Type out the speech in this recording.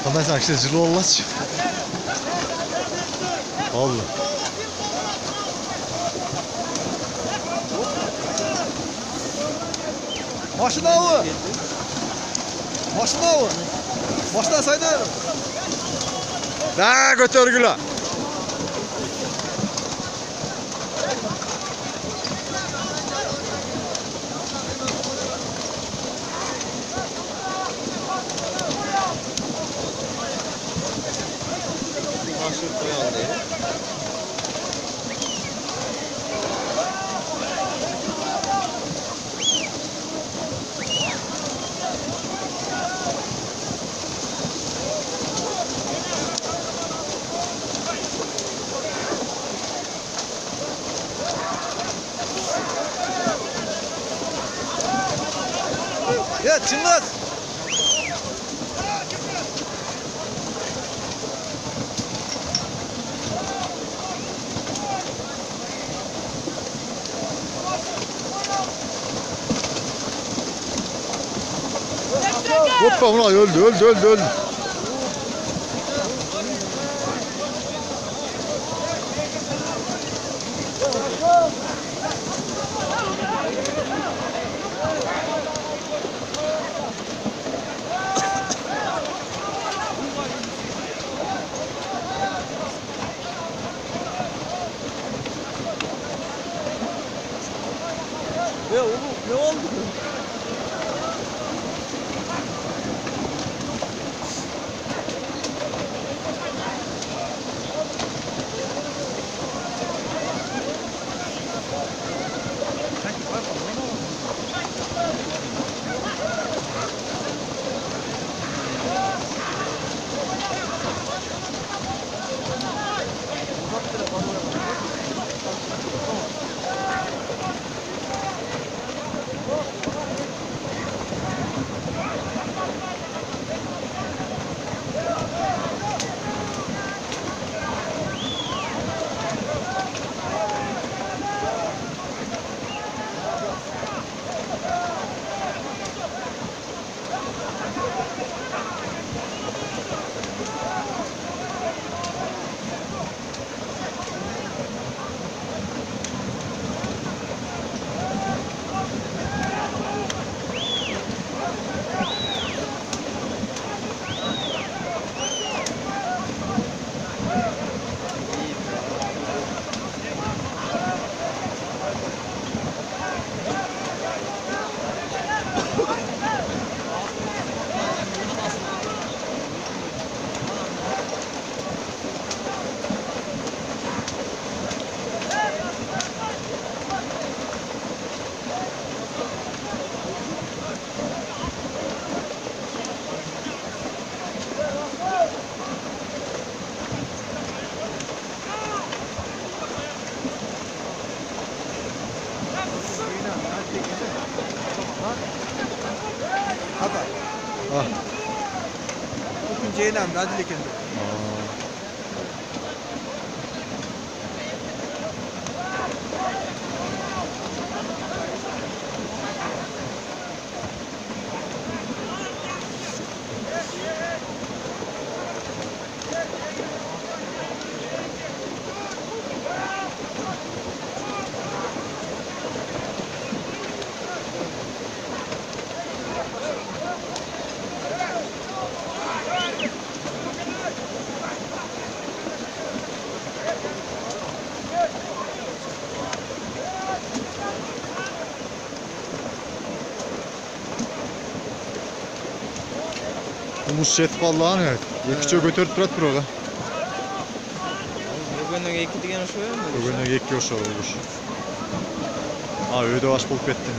Qanday sakshi jilo olasiz? Oldu. Maşına o. Maşına o. Baştan saydı. Da götürgüla. Maşır koyandı. Ya Çınlaz. Hoppa ulan öldü. Ya oğlum ne oldu? Hadi. Ah. Bugün Ceylan hadi lekin. Umuz şef vallahi ne? Yekiçe götürüp durat burada. Bugün iki degen şu ya. Bugün de yekki olsa olur. Ha öyle baş bulup ettin.